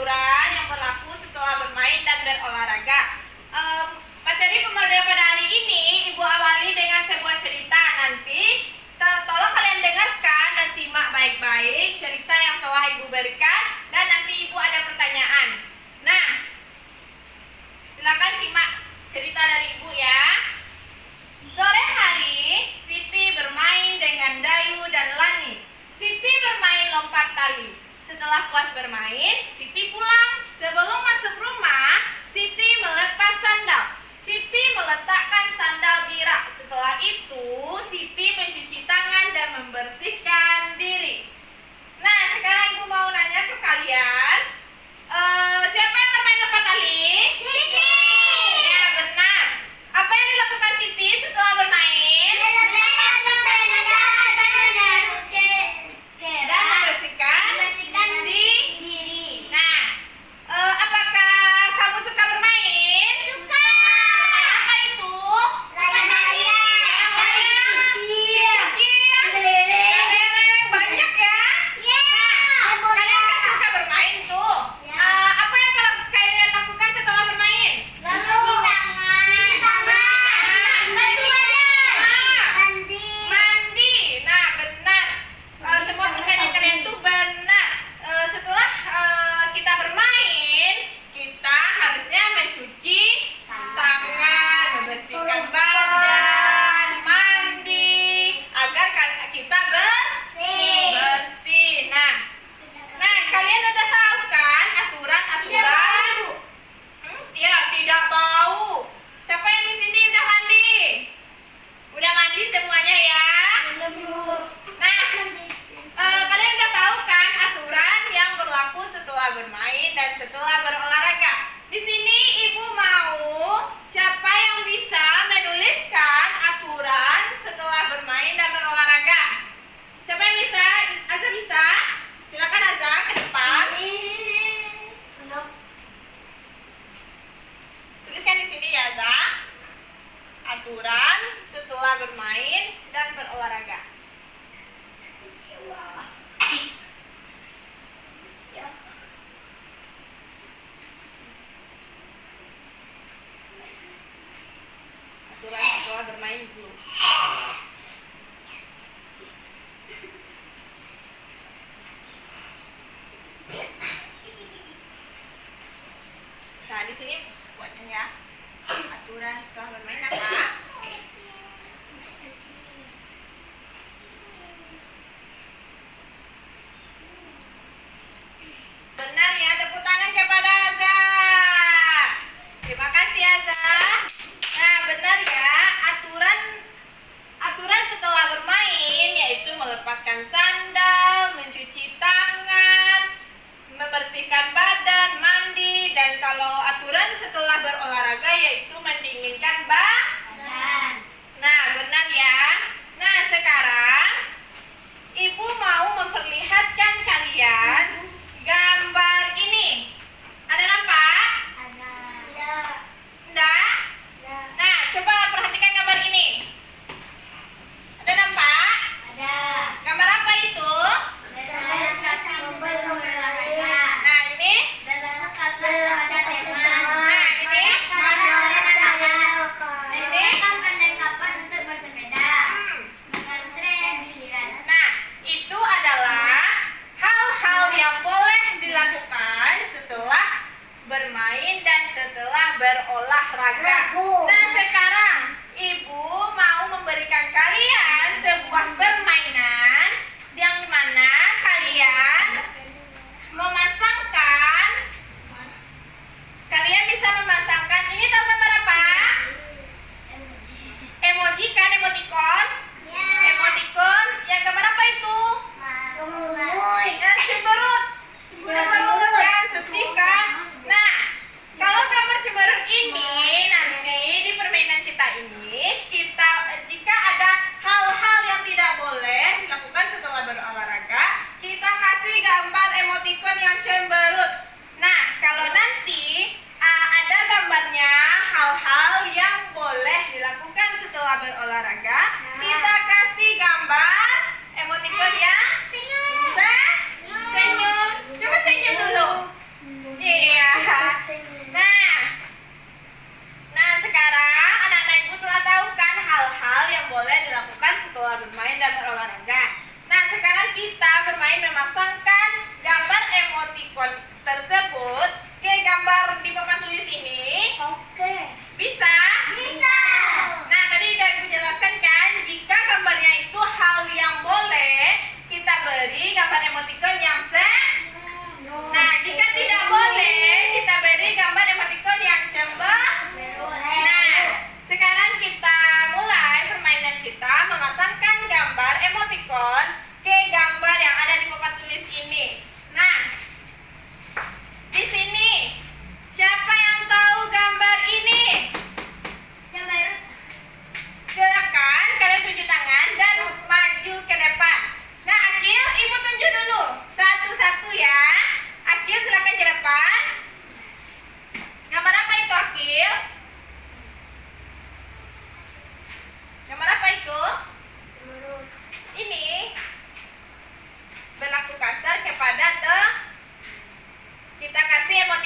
aturan yang berlaku setelah bermain dan berolahraga. Materi pembelajaran pada hari ini Ibu awali dengan sebuah cerita. Nanti tolong kalian dengarkan dan simak baik-baik cerita yang telah Ibu berikan, dan nanti Ibu ada pertanyaan. Nah, silakan simak cerita dari Ibu ya. Sore hari, Siti bermain dengan Dayu dan Lani. Siti bermain lompat tali. Setelah puas bermain, Siti pulang. Sebelum masuk rumah, Siti melepas sandal. Siti meletakkan sandal di rak. Setelah itu, Siti mencuci tangan dan membersihkan diri. Nah, sekarang Ibu mau nanya ke kalian, siapa yang bermain lompat tali? Siti! Ya, benar. Apa yang dilakukan Siti setelah bermain? Dan membersihkan diri. Nah, apakah kamu suka bermain? Suka. Apa itu? Layang, kecil, kelereng, banyak ya? Nah, kalian kan suka bermain tuh. Apa yang kalian lakukan setelah bermain? Mandi. Nah, benar. Semua pertanyaan kalian tuh benar. Setelah kita bermain, kita harusnya mencuci tangan, membersihkan badan, mandi, agar kita bersih. Nah, kalian udah tahu kan aturan-aturan? Ya, tidak tahu. Siapa yang di sini udah mandi? Udah mandi semuanya ya? Nah, kalian udah tahu kan aturan yang berlaku setelah bermain dan setelah berolahraga. Di sini Ibu mau siapa yang bisa menuliskan aturan setelah bermain dan berolahraga? Siapa yang bisa? Aza bisa? Silakan Aza ke depan. Tuliskan di sini ya Aza. Aturan setelah bermain dan berolahraga. Aturan setelah bermain dulu. Nah, di sini buatnya ya. Aturan setelah bermain apa? Benar ya, tepuk tangan kepada Aza. Terima kasih Aza. Nah, benar ya, aturan setelah bermain yaitu melepaskan sandal, mencuci tangan, membersihkan badan, mandi, dan kalau aturan setelah berolahraga yaitu mendinginkan badan. Nah, benar ya. Nah, sekarang Ibu mau memperlihatkan kalian gambar ini. Ada nampak? Enggak? Nah, coba perhatikan gambar ini. Ada nampak? Gambar apa itu? Nah, ini? Nah, ini? Ini? Nah, itu adalah hal-hal yang boleh dilakukan setelah bermain dan setelah berolahraga. Nah, sekarang Ibu mau memberikan kalian sebuah permainan yang mana kalian bisa memasangkan, ini tahu gambar apa? Emoji kan, emoticon? Emoticon, yang gambar apa itu? Cemberut kan, sedih kan? Nah, kalau gambar cemberut ini nanti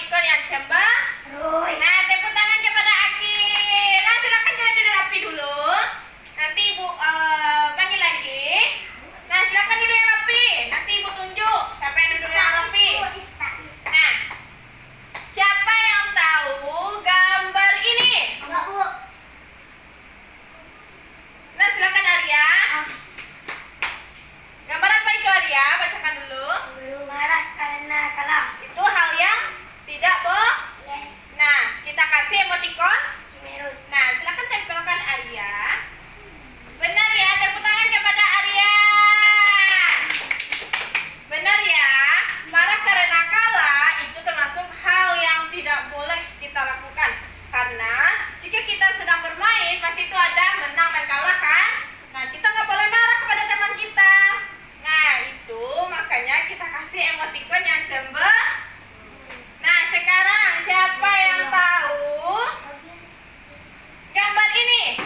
emoticon yang cemberut. Nah, tepuk tangan kepada Aki. Nah, silakan jangan duduk rapi dulu. Nanti Ibu panggil lagi. Nah, silakan duduk yang rapi. Nanti Ibu tunjuk siapa yang duduk yang rapi. Nah, siapa yang tahu gambar ini? Nah, silakan Arya. Gambar apa itu Arya? Bacakan dulu. Marah karena kalah. Itu hal yang tidak boleh. Nah, kita kasih emoticon. Nah, silakan tempelkan Arya. Benar ya, tepuk tangan kepada Arya. Benar ya, marah karena kalah itu termasuk hal yang tidak boleh kita lakukan. Karena jika kita sedang bermain, pasti itu ada menang dan kalah kan? Nah, kita nggak boleh marah kepada teman kita. Nah, itu makanya kita kasih emoticon yang cemberut. Nah, sekarang siapa yang tahu gambar ini?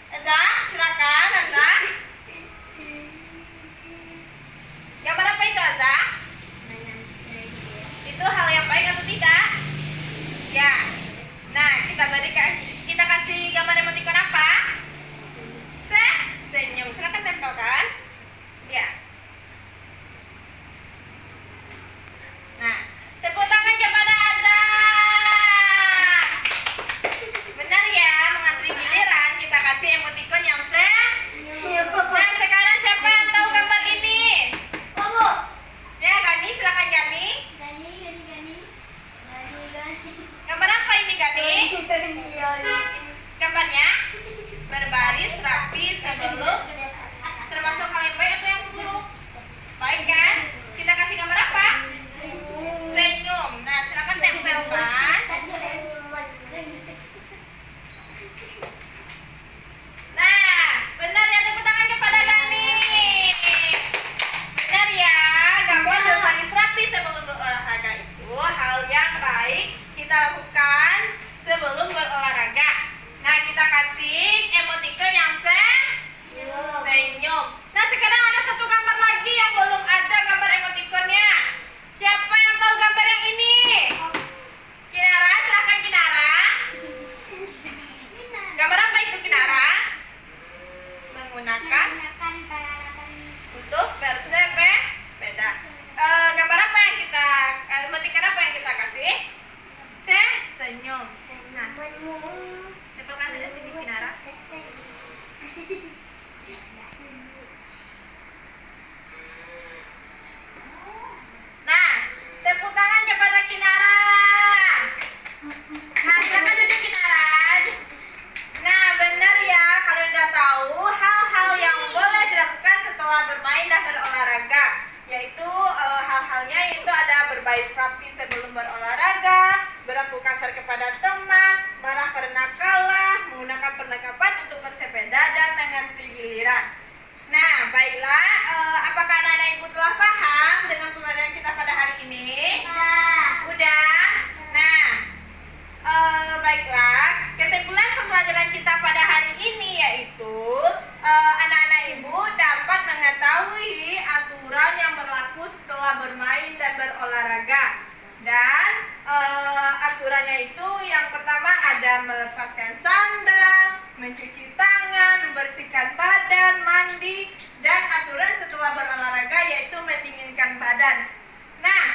Azza, silakan Azza. Gambar apa itu Azza? Itu hal yang baik atau tidak? Ya. Nah, kita kasih gambar emoticon apa? Senyum. Silakan tempelkan. Ya. Nah, tepuk tangan kepada Azza. Benar ya, mengantri giliran kita kasih emoticon yang Nah, sekarang siapa yang tahu gambar ini? Ya, Gani, silakan Gani. Gambar apa ini Gani? Gambarnya berbaris rapi sebelum, termasuk hal yang baik atau yang buruk? Baik kan? Kita kasih gambar apa? Senyum. Nah, silakan tempelkan. Nah, benar ya, tepuk tangan kepada Gani. Benar ya, gambar berbaris rapi sebelum berolahraga itu hal yang baik kita lakukan sebelum berolahraga. Nah, kita kasih emoticon yang senyum. Nah, sekarang ada satu gambar lagi yang belum ada gambar emoticonnya. Siapa yang tahu gambar yang ini? Kinara, silakan Kinara. Gambar apa itu Kinara? Menggunakan untuk bersepeda. Gambar apa yang kita emoticon apa yang kita kasih? Senyum. Nah, tempelkan saja sini Kinara. Nah, tepuk tangan kepada Kinara. Nah, silakan duduk Kinara. Nah, benar ya, kalian udah tahu hal-hal yang boleh dilakukan setelah bermain dan berolahraga, yaitu hal-halnya itu ada berbaris rapi sebelum berolahraga, berlaku kasar kepada teman, marah karena kalah, menggunakan perlengkapan untuk bersepeda, dan mengantri giliran. Nah, baiklah, apakah anak-anak ibu telah paham dengan pembelajaran kita pada hari ini? Udah? Nah, baiklah, kesimpulan pembelajaran kita pada hari ini yaitu anak-anak ibu dapat mengetahui aturan yang berlaku setelah bermain dan berolahraga. Dan aturannya itu yang pertama ada melepaskan sandal, mencuci tangan, membersihkan badan, mandi, dan aturan setelah berolahraga yaitu mendinginkan badan. Nah,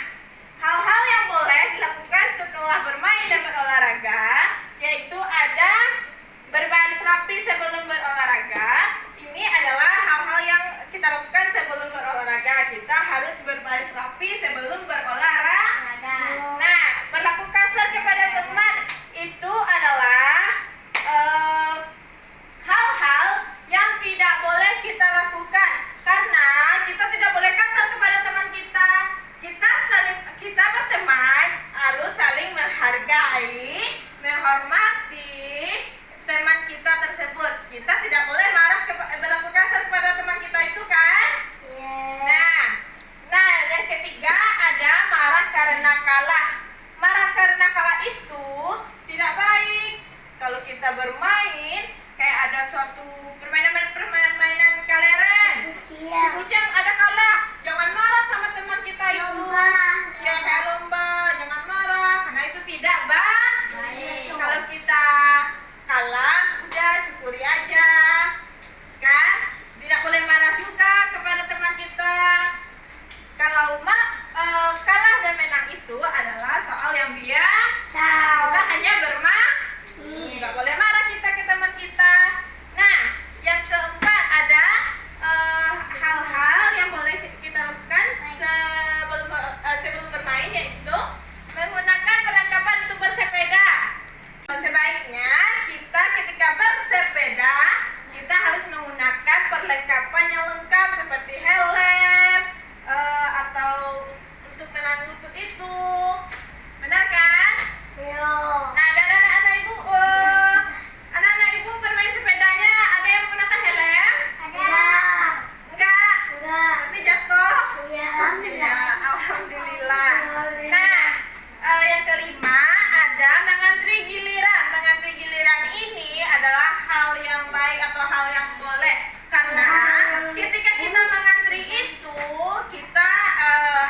hal-hal yang boleh dilakukan setelah bermain dan berolahraga yaitu ada berbaris rapi sebelum berolahraga. Ini adalah hal-hal yang kita lakukan sebelum berolahraga. Kita harus berbaris rapi sebelum berolahraga. Nah, berlaku kasar kepada teman itu adalah hal-hal yang tidak boleh kita lakukan. Karena kita tidak boleh kasar kepada teman kita. Kita berteman harus saling menghargai, menghormati teman kita tersebut. Kita tidak boleh berlaku kasar kepada teman kita itu kan? Nah, yang ketiga ada marah karena kalah. Marah karena kalah itu tidak baik. Kalau kita bermain, kayak ada suatu permainan kelereng, kucing ada kalah, jangan marah sama teman kita itu. yang biasa. Kita hanya bermain. Nggak boleh marah kita ke teman kita. Nah, yang keempat ada hal-hal yang boleh kita lakukan sebelum bermain, yaitu menggunakan perlengkapan untuk bersepeda. Sebaiknya kita ketika bersepeda kita harus menggunakan perlengkapan yang lengkap seperti helm atau untuk menangkut itu. Benar kan? Nah, dan anak-anak ibu bermain sepedanya ada yang menggunakan helm? Enggak. Nanti jatuh? Ya, alhamdulillah. Nah, yang kelima ada mengantri giliran. Mengantri giliran ini adalah hal yang baik atau hal yang boleh, karena ketika kita mengantri itu kita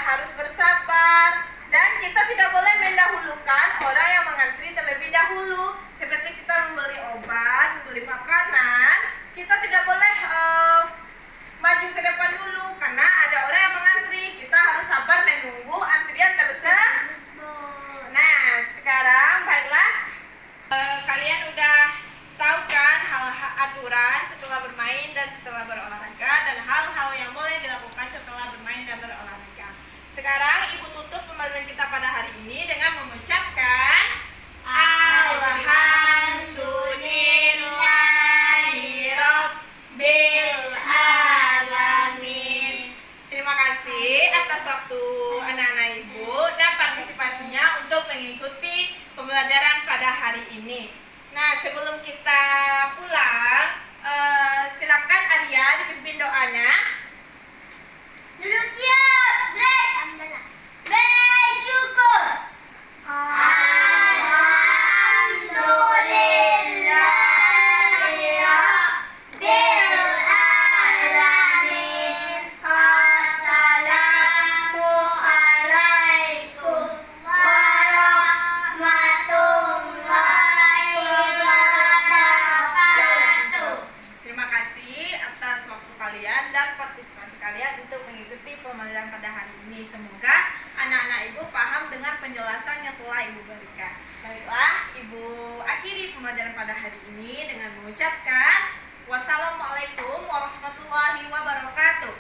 harus bersabar dan kita tidak boleh mendahulukan orang yang mengantri terlebih dahulu. Seperti kita membeli obat, membeli makanan, kita tidak boleh maju ke depan dulu karena ada orang yang mengantri. Kita harus sabar menunggu antrian tersebut. Nah, sekarang baiklah, kalian udah tahu kan aturan setelah bermain dan setelah berolahraga, dan hal-hal yang boleh dilakukan setelah bermain dan berolahraga. Sekarang ibu tutup pembelajaran kita pada hari ini dengan mengucapkan Alhamdulillahirobbilalamin. Terima kasih atas waktu anak-anak ibu dan partisipasinya untuk mengikuti pembelajaran pada hari ini. Nah, sebelum kita pulang, silakan Arya dipimpin doanya. Duduk siap, break. Bersyukur. Alhamdulillahirobbilalamin. Assalamualaikum warahmatullahi wabarakatuh. Terima kasih atas waktu kalian dan partisipasi kalian untuk mengikuti pembelajaran pada hari ini. Semoga anak-anak ibu paham dengan penjelasan yang telah ibu berikan. Baiklah, ibu akhiri pembelajaran pada hari ini dengan mengucapkan wassalamualaikum warahmatullahi wabarakatuh.